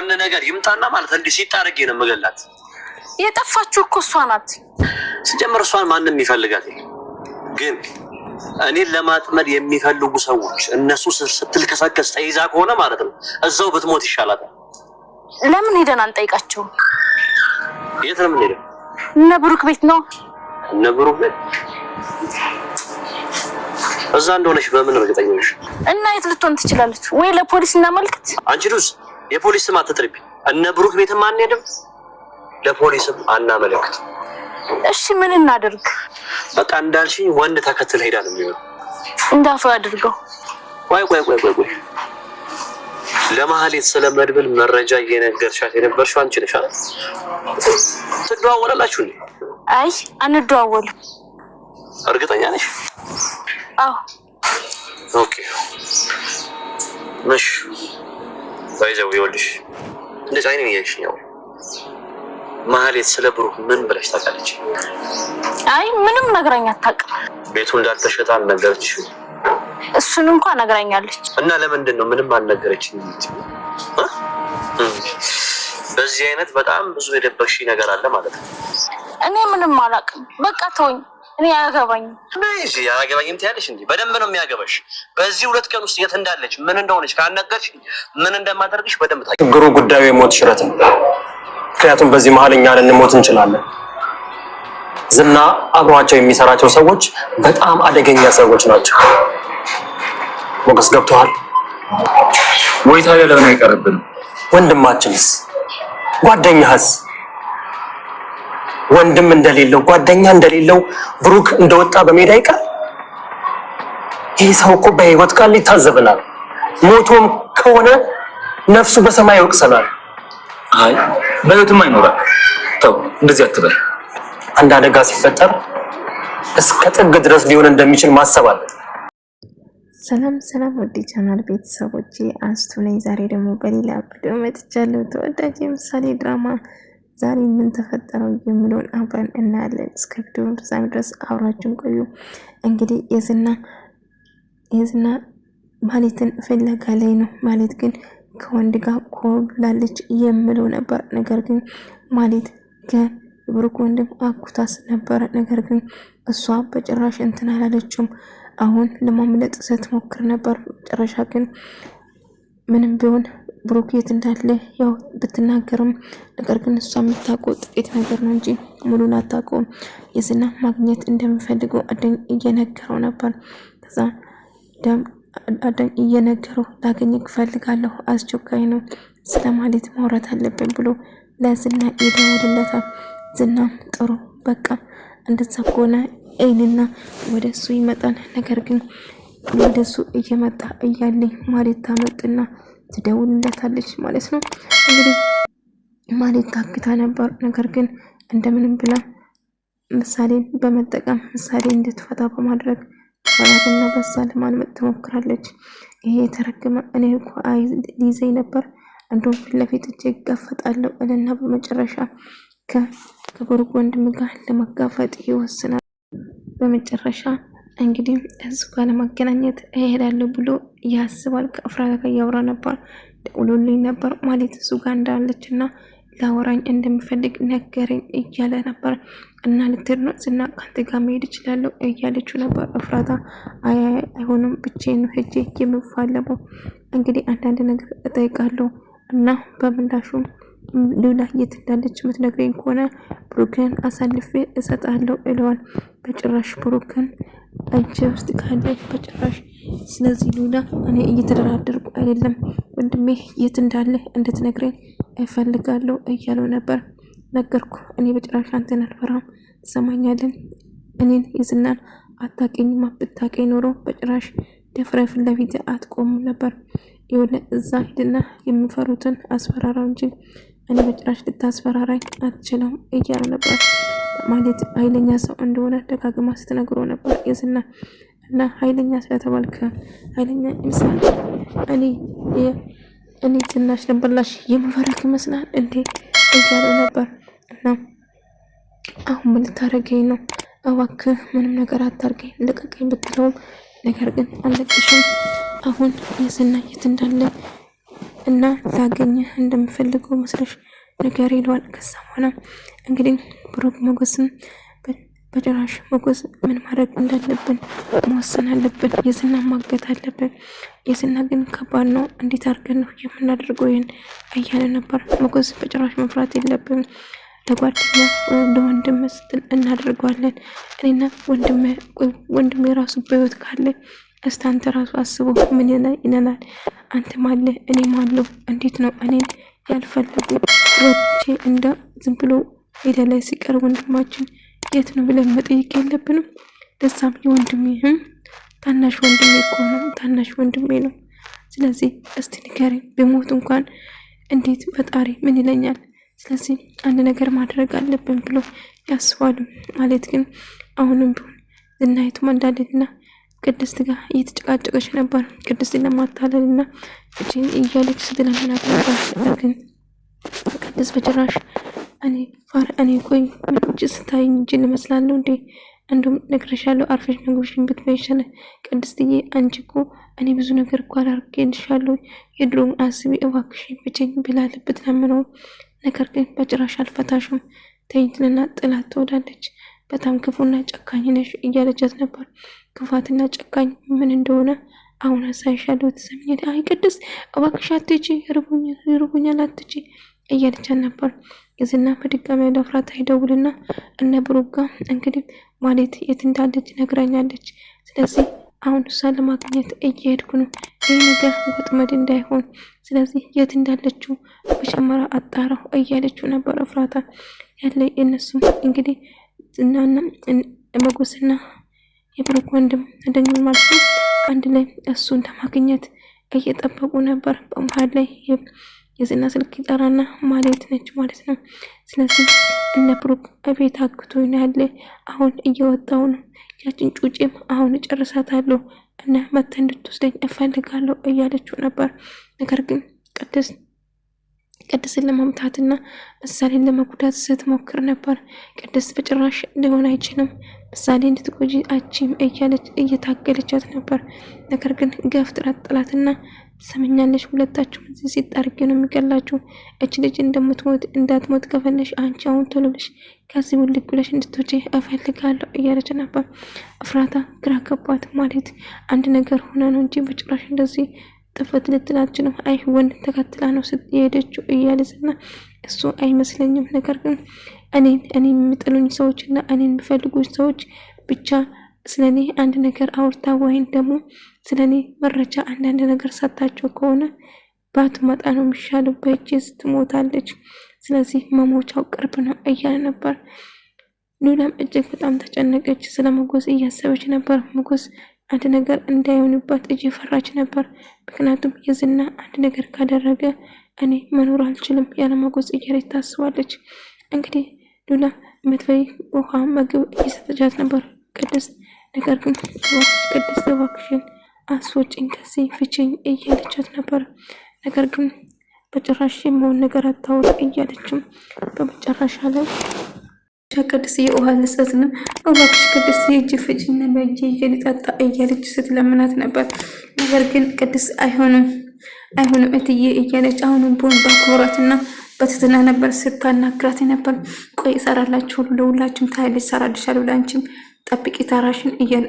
የሆነ ነገር ይምጣና ማለት እንዲህ ሲጣረግ ነው መገላት። የጠፋችሁ እኮ እሷ ናት። ሲጀምር እሷን ማንንም ይፈልጋት ግን እኔን ለማጥመድ የሚፈልጉ ሰዎች እነሱ ስትልከሰከስ ተይዛ ከሆነ ማለት ነው እዛው ብትሞት ይሻላል። ለምን ሄደን አንጠይቃቸው? የት ነው የምንሄደው? እነ ብሩክ ቤት ነው። እነ ብሩክ ቤት እዛ እንደሆነሽ በምን እርግጠኛ ነሽ? እና የት ልትሆን ትችላለች? ወይ ለፖሊስ እናመልክት? አንቺ ዱስ የፖሊስ ስም አትጥሪብኝ። እነ ብሩክ ቤትም አንሄድም፣ ለፖሊስም አናመለክት። እሺ ምን እናድርግ? በቃ እንዳልሽኝ ወንድ ተከትል ሄዳ ነው የሚሆነው። እንዳፈ አድርገው። ቆይ ለማህሌት ስለመድብል መረጃ እየነገርሻት የነበርሽው አንቺ ነሽ አይደል? ትደዋወላላችሁ እንዴ? አይ አንደዋወልም። እርግጠኛ ነሽ? አዎ። ኦኬ ነሽ። ባይዘው ይወልሽ እንደዚህ አይኔን እያየሽኝ ነው። ማህሌት ስለ ብሩክ ምን ብለሽ ታውቃለች? አይ ምንም ነግራኝ አታውቅም። ቤቱ እንዳልተሸጠ አልነገረችሽም? እሱን እንኳን ነግራኛለች። እና ለምንድን ነው ምንም አልነገረችኝም? በዚህ አይነት በጣም ብዙ የደበቅሽ ነገር አለ ማለት ነው። እኔ ምንም አላውቅም። በቃ ተወኝ። እኔ አያገባኝም። እዚህ አያገባኝም ትያለሽ እንዴ? በደንብ ነው የሚያገባሽ። በዚህ 2 ቀን ውስጥ የት እንዳለች ምን እንደሆነች ካነገርሽ ምን እንደማደርግሽ በደንብ ታውቂ። ችግሩ ጉዳዩ የሞት ሽረት ነው። ምክንያቱም በዚህ መሀል እኛ ልንሞት እንችላለን። ዝና አብሯቸው የሚሰራቸው ሰዎች በጣም አደገኛ ሰዎች ናቸው። ሞገስ ገብተዋል ወይ? ታዲያ ለምን አይቀርብንም? ወንድማችንስ? ጓደኛህስ? ወንድም እንደሌለው ጓደኛ እንደሌለው ብሩክ እንደወጣ በሜዳ ይቀር? ይህ ሰው እኮ በህይወት ቃል ይታዘበናል። ሞቶም ከሆነ ነፍሱ በሰማይ ይወቅሰናል። አይ በህይወትም አይኖራል። ተው እንደዚህ አትበል። አንድ አደጋ ሲፈጠር እስከ ጥግ ድረስ ሊሆን እንደሚችል ማሰብ አለ። ሰላም ወዲ ቻናል ቤተሰቦቼ አንስቱ ነኝ። ዛሬ ደግሞ በሌላ ቪዲዮ መጥቻለሁ። ተወዳጅ የምሳሌ ድራማ ዛሬ ምን ተፈጠረው የሚለውን አብረን እናያለን። እስከ ቪዲዮ ፍጻሜ ድረስ አብራችሁን ቆዩ። እንግዲህ የዝና ማለትን ፍለጋ ላይ ነው። ማለት ግን ከወንድ ጋር ኮብላለች የሚለው ነበር። ነገር ግን ማለት ከብሩክ ወንድም አኩታስ ነበር። ነገር ግን እሷ በጭራሽ እንትን አላለችም። አሁን ለማምለጥ ስትሞክር ነበር። በጭራሽ ግን ምንም ቢሆን ብሩክ የት እንዳለ ያው ብትናገርም ነገር ግን እሷ የምታውቀው ጥቂት ነገር ነው እንጂ ሙሉን አታውቀውም። የዝና ማግኘት እንደምፈልገው አደኝ እየነገረው ነበር። ከዛ አደኝ እየነገረው ላገኘክ ፈልጋለሁ፣ አስቸኳይ ነው፣ ስለማለት ማውራት አለብን ብሎ ለዝና ይደውልለታል። ዝናም ጥሩ በቃ እንደዛ ከሆነ አይንና ወደሱ ይመጣል። ነገር ግን ወደሱ እየመጣ እያለ ማለት ታመጥና ትደውልለታለች ማለት ነው። እንግዲህ ማለት ታክታ ነበር። ነገር ግን እንደምንም ብላ ምሳሌን በመጠቀም ምሳሌ እንድትፈታ በማድረግ ፈራትና በዛ ለማልመጥ ትሞክራለች። ይሄ የተረገመ እኔ እኮ ሊይዘኝ ነበር እንደውም ፊት ለፊት እጋፈጣለሁ እልና በመጨረሻ ከብሩክ ወንድም ጋር ለመጋፈጥ ይወስናል። በመጨረሻ እንግዲህ እሱ ጋር ለማገናኘት እሄዳለሁ ብሎ ያስባል። ከአፍራታ ጋር ያወራ ነበር። ደውሎልኝ ነበር ማለት እሱ ጋር እንዳለችና ላወራኝ እንደሚፈልግ ነገረኝ እያለ ነበር። እና ልትሄድ ነው ዝና ካንተ ጋር መሄድ እችላለሁ እያለችው ነበር። አፍራታ አይሆንም ብቻዬን ሄጄ የምፋለመው እንግዲህ አንዳንድ ነገር እጠይቃለሁ እና በምላሹም ሉላ የት እንዳለች የምትነግረኝ ከሆነ ብሩክን አሳልፌ እሰጣለሁ እለዋል። በጭራሽ ብሩክን እጅ ውስጥ ካለ በጭራሽ። ስለዚህ ሉላ እኔ እየተደራደርኩ አይደለም፣ ወንድሜ የት እንዳለ እንድትነግረኝ እፈልጋለሁ እያለው ነበር። ነገርኩ እኔ በጭራሽ አንተን አልፈራም፣ ትሰማኛለን? እኔን የዝናን አታውቂኝማ። ብታውቂኝ ኖሮ በጭራሽ ደፍረህ ፊት ለፊት አትቆሙም ነበር። የሆነ እዛ ሂድና የሚፈሩትን አስፈራራው እንጂ እኔ በጭራሽ ልታስፈራራኝ አትችልም እያለ ነበር። ማለት ኃይለኛ ሰው እንደሆነ ደጋግማ ስትነግረው ነበር የዝና እና ኃይለኛ ስለተባልከ ኃይለኛ ይመስላል። እኔ ትናሽ ልንበላሽ የምፈራክ ይመስላል እንዴ እያለው ነበር። እና አሁን ምን ልታረገኝ ነው? እባክህ ምንም ነገር አታርገኝ፣ ልቀቀኝ ብትለውም ነገር ግን አልለቅሽም። አሁን የዝና የት እንዳለ እና ላገኘህ እንደምፈልገው መስለሽ ነገር ይለዋል። ከዛ በኋላ እንግዲህ ብሩክ ሞገስም በጭራሽ ሞገስ ምን ማድረግ እንዳለብን መወሰን አለብን። የዝና ማገት አለብን። የዝና ግን ከባድ ነው። እንዴት አድርገን ነው የምናደርገው ይሄን እያለ ነበር። ሞገስ በጭራሽ መፍራት የለብን። ለጓደኛ ለወንድም ስትል እናደርገዋለን። እኔና ወንድሜ ራሱ በህይወት ካለ እስቲ አንተ ራሱ አስበው ምን ይለናል? አንተም አለ እኔም አለሁ። እንዴት ነው እኔን ያልፈለጉ ወጥቼ እንደ ዝም ብሎ ሜዳ ላይ ሲቀር ወንድማችን የት ነው ብለን መጠየቅ የለብንም? ለዛም የወንድሜ ታናሽ ወንድሜ እኮ ነው፣ ታናሽ ወንድሜ ነው። ስለዚህ እስቲ ንገሪኝ፣ በሞት እንኳን እንዴት ፈጣሪ ምን ይለኛል? ስለዚህ አንድ ነገር ማድረግ አለብን ብሎ ያስባሉ። ማለት ግን አሁንም ቢሆን ዝናይቱ እንዳለና ቅድስት ጋር እየተጨቃጨቀች ነበር። ቅድስትን ለማታለልና ፍቺን እያለች ስትለምናት ነበር። ግን ቅድስት በጭራሽ እኔ ቆይ ምንጭ ስታይኝ ጅል እመስላለሁ እንዴ? እንደውም ነግሬሻለሁ፣ አርፈሽ ምግብሽን ብትበይ ይሻላል። ቅድስትዬ አንቺ እኮ እኔ ብዙ ነገር እኮ አላርጌልሻለሁ፣ የድሮውን አስቢ እባክሽን ብቻኝ ብላል ብትለምነው፣ ነገር ግን በጭራሽ አልፈታሽም ተይትልና ጥላት ትወዳለች። በጣም ክፉና ጨካኝ ነሽ እያለቻት ነበር። ክፋትና ጨካኝ ምን እንደሆነ አሁን አሳይሻለሁ፣ ትሰሚኛለሽ? አይ ቅድስት እባክሽ አትጪ፣ ይርቡኛል አትጪ እያለቻት ነበር። የዝና በድጋሚ ለፍራታ ይደውልና እነ ብሩክ ጋር እንግዲህ ማለት የት እንዳለች ነግራኛለች። ስለዚህ አሁን እሷን ለማግኘት እየሄድኩ ነው፣ ይህ ነገር ወጥመድ እንዳይሆን፣ ስለዚህ የት እንዳለችው በጨመራ አጣራው እያለችው ነበር። ፍራታ ያለ እነሱም እንግዲህ ዝናና ሞገስና የብሩክ ወንድም እንደኛ ማለት ነው አንድ ላይ እሱን ለማግኘት እየጠበቁ ነበር። በመሃል ላይ የዝና ስልክ ይጠራና ማለት ነች ማለት ነው። ስለዚህ እነ ብሩክ እቤት አግቶ ያለ አሁን እየወጣው ነው። ያችን ጩጬም አሁን እጨርሳታለሁ እና መተ እንድትወስደኝ እፈልጋለሁ እያለችው ነበር። ነገር ግን ቅድስትን ለማምታትና ምሳሌን ለመጉዳት ስትሞክር ነበር። ቅድስት በጭራሽ ሊሆን አይችልም፣ ምሳሌ እንድትጎጂ አቺም እያለች እየታገለቻት ነበር። ነገር ግን ገፍትራት ጥላትና ትሰመኛለሽ፣ ሁለታችሁም እዚህ ሲጣርጌ ነው የሚገላችሁ። እች ልጅ እንዳትሞት ከፈለሽ አንቺ አሁን ቶሎ ብለሽ ከዚህ ውልቅ ብለሽ እንድትወጪ እፈልጋለሁ እያለች ነበር። እፍራታ ግራ ገባት። ማለት አንድ ነገር ሆነ ነው እንጂ በጭራሽ እንደዚህ ጥፈት ልትላችንም አይ ወንድ ተከትላ ነው ስትሄደችው እያለችና እሱ አይመስለኝም። ነገር ግን እኔ የሚጥሉኝ ሰዎችና እኔን የሚፈልጉኝ ሰዎች ብቻ ስለኔ አንድ ነገር አውርታ ወይም ደግሞ ስለኔ መረጃ አንዳንድ ነገር ሰጣቸው ከሆነ ባትመጣ ነው የሚሻለው፣ በእጅ ትሞታለች። ስለዚህ መሞቻው ቅርብ ነው እያለ ነበር። ሉላም እጅግ በጣም ተጨነቀች። ስለ ሞገስ እያሰበች ነበር። ሞገስ አንድ ነገር እንዳይሆንባት እየፈራች ነበር። ምክንያቱም የዝና አንድ ነገር ካደረገ እኔ መኖር አልችልም ያለ ሞገስ እያለች ታስባለች። እንግዲህ ሉላ የምትበይ ውሃ ምግብ እየሰጠቻት ነበር ቅድስት። ነገር ግን ቅድስት እባክሽን አስወጪኝ ከዚህ ፍቺኝ እያለቻት ነበር። ነገር ግን በጭራሽ የመሆን ነገር አታውሪ እያለችም በመጨረሻ ላይ ቅድስትዬ ውሃ ልሰጥ ነው እባክሽ ቅድስትዬ እጅ ፍጪኝ በእጄ እየልጠጣ እያለች ስትለምናት ነበር። ነገር ግን ቅድስት አይሆንም እትዬ እያለች አሁንም ቢሆን በአክብሮትና በትህትና ነበር ስታናግራት ነበር። ቆይ እሰራላችሁ ለሁላችሁም ታያለች፣ እሰራልሻለሁ ለአንቺም ጠብቂ ተራሽን እያለ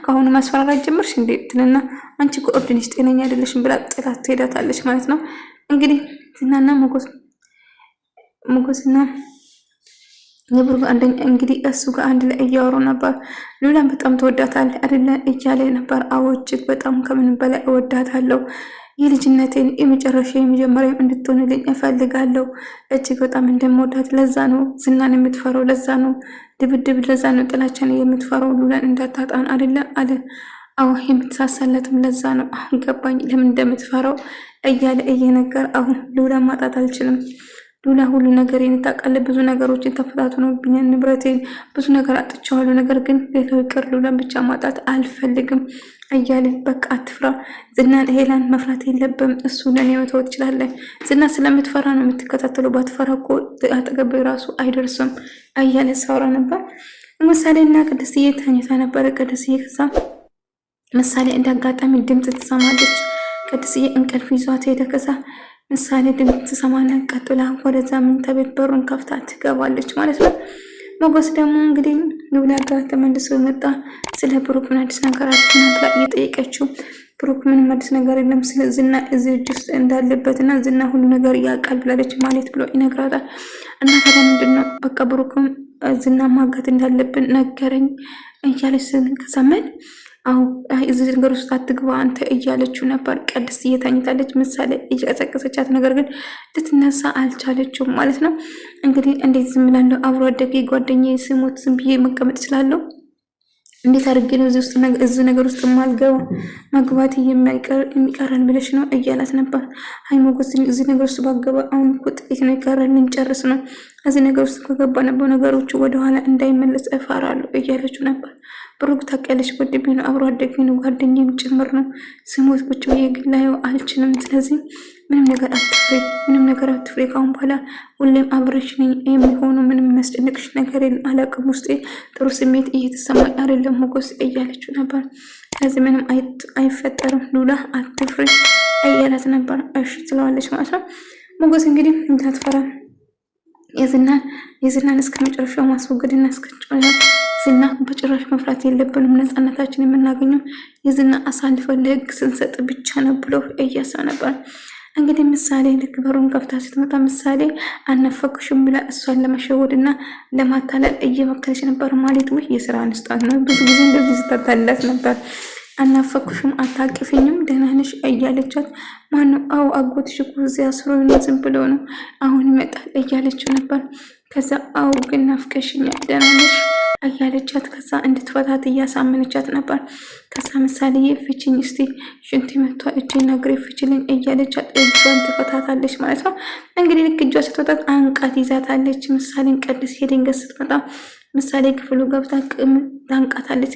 ከአሁኑ ማስፈራራት ጀመርሽ እንዴ ትልና አንቺ እኮ ኦርዲኒስ ጤነኛ አይደለሽም ብላ ጥላት ትሄዳታለች ማለት ነው። እንግዲህ ዝናና ሞገስና የብሩክ አንደኛ እንግዲህ እሱ ጋር አንድ ላይ እያወሩ ነበር። ሉላን በጣም ተወዳታል አይደለ እያለ ነበር። አዎ እጅግ በጣም ከምን በላይ እወዳታለሁ። የልጅነቴን የመጀመሪያ እንድትሆንልኝ እፈልጋለሁ። እጅግ በጣም እንደምወዳት ለዛ ነው ዝናን የምትፈራው፣ ለዛ ነው ድብድብ፣ ለዛ ነው ጥላቻን የምትፈራው ሉላን እንዳታጣን አይደለ አለ። አዎ የምትሳሳለትም ለዛ ነው። አሁን ገባኝ ለምን እንደምትፈራው እያለ እየነገር አሁን ሉላን ማጣት አልችልም። ሉላ ሁሉ ነገር ታውቃለህ፣ ብዙ ነገሮችን ተፈታትኖብኛል፣ ንብረቴን ብዙ ነገር አጥቻለሁ። ነገር ግን ሌላው ይቅር ሉላን ብቻ ማጣት አልፈልግም እያለ በቃ አትፍራ፣ ዝናን ሄላን መፍራት የለብም፣ እሱ ለኔ መተው ትችላለህ። ዝና ስለምትፈራ ነው የምትከታተለው፣ ባትፈራ እኮ አጠገብ ራሱ አይደርስም እያለ ሳውራ ነበር። ምሳሌና ቅድስትዬ ተኝታ ነበር። ቅድስትዬ ከዛ ምሳሌ እንዳጋጣሚ ድምፅ ትሰማለች። ቅድስዬ እንቅልፍ ይዟት ሄደ። ከዛ ምሳሌ ድምፅ ትሰማና ቀጥላ ወደዛ መኝታ ቤት በሩን ከፍታ ትገባለች ማለት ነው። ሞገስ ደግሞ እንግዲህ ሉላ ጋር ተመልሶ መጣ። ስለ ብሩክ ምን አዲስ ነገር አለ ብላ እየጠየቀችው ብሩክ ምንም አዲስ ነገር የለም ስለ ዝና እዚህ እጅ ውስጥ እንዳለበትና ዝና ሁሉ ነገር ያውቃል ብላለች ማለት ብሎ ይነግራታል። እና ታዲያ ምንድነው በቃ ብሩክም ዝና ማጋት እንዳለብን ነገረኝ እያለች ስንከሰመን አው እዚህ ነገር ውስጥ አትግባ አንተ እያለችው ነበር። ቅድስት እየተኝታለች ምሳሌ እየቀሰቀሰቻት ነገር ግን ልትነሳ አልቻለችም ማለት ነው። እንግዲህ እንዴት ዝም ብላለሁ አብሮ አደጌ ጓደኛዬ ስሞት ዝም ብዬ መቀመጥ እችላለሁ? እንዴት አድርጌ ነው እዚህ ነገር ውስጥ ማልገባ መግባት የሚቀረን ብለሽ ነው እያላት ነበር። አይ ሞገስ እዚህ ነገር ውስጥ ባገባ አሁን እኮ ጥቂት ነው የቀረን ልንጨርስ ነው። እዚህ ነገር ውስጥ ከገባ ነበር ነገሮቹ ወደኋላ እንዳይመለስ እፈራለሁ እያለችው ነበር። ብሩክ ታውቂያለሽ ጓደኛ ነው አብሮ አደጌ ነው ጓደኛዬም ጭምር ነው። ስሞት ቁጭ ብዬ ግን ላየው አልችልም። ስለዚህ ምንም ነገር አትፍሪ ካሁን በኋላ ሁሌም አብረሽ ነኝ የሚሆኑ ምንም የሚያስጨንቅሽ ነገር አላውቅም ውስጤ ጥሩ ስሜት እየተሰማኝ አይደለም ሞገስ እያለችው ነበር። ስለዚህ ምንም አይፈጠርም ሉላ አትፍሪ እያላት ነበር። እሺ ትለዋለች ማለት ነው። ሞገስ እንግዲህ እንዳትፈራ የዝናን እስከ መጨረሻው ማስወገድና ዝና በጭራሽ መፍራት የለብንም ነፃነታችን የምናገኘው የዝና አሳልፈን ለህግ ስንሰጥ ብቻ ነው ብሎ እያሰበ ነበር። እንግዲህ ምሳሌ ልክ በሩን ከፍታ ስትመጣ ምሳሌ አናፈቅሽም ብላ እሷን ለመሸወድና ለማታለል እየመከረች ነበር ማለት ነው። የስራ አንስጣት ነው ብዙ ጊዜ እንደዚህ ስታታላት ነበር። አናፈቅሽም አታቅፊኝም ደህና ነሽ እያለቻት ማነው አው አጎትሽ እኮ እዚያ አስሮኝ ዝም ብሎ ነው አሁን ይመጣል እያለችው ነበር። ከዛ አው ግን ናፍቀሽኛል ደህና ነሽ እያለቻት ከዛ እንድትፈታት እያሳመነቻት ነበር። ከዛ ምሳሌ ፍቺኝ እስቲ ሽንት መቷ እጄና እግሬ ፍችልኝ እያለቻት እጇን ትፈታታለች ማለት ነው። እንግዲህ ልክ እጇ ስትፈታት አንቃት ይዛታለች። ምሳሌን ቅድስት ሄደንገት ስትመጣ ምሳሌ ክፍሉ ገብታ ታንቃታለች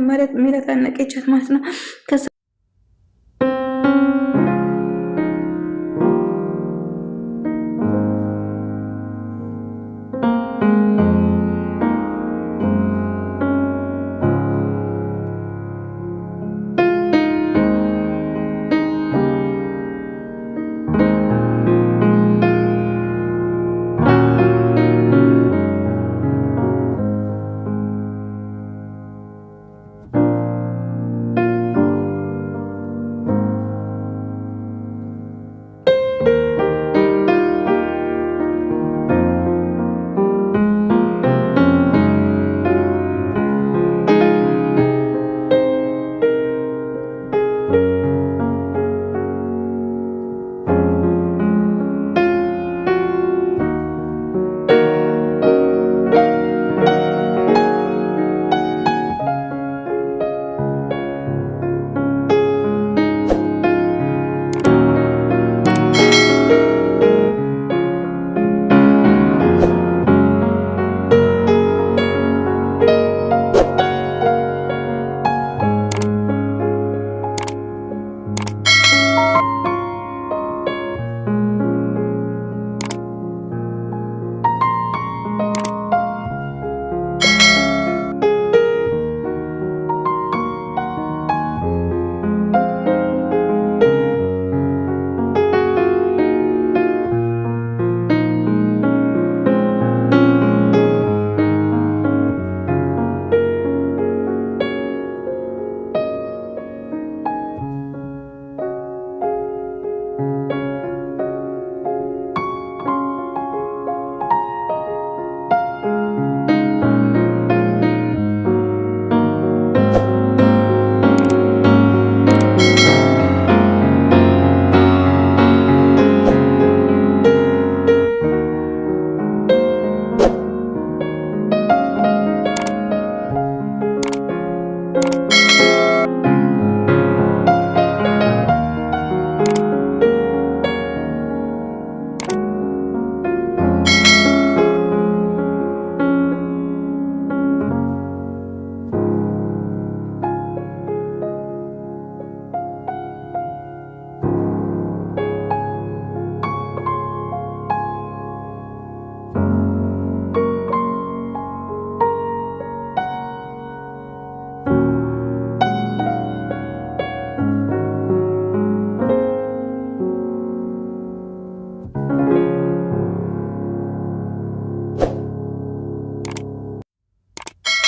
ማለት ሚላት አነቀቻት ማለት ነው። ከዛ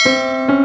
ነው።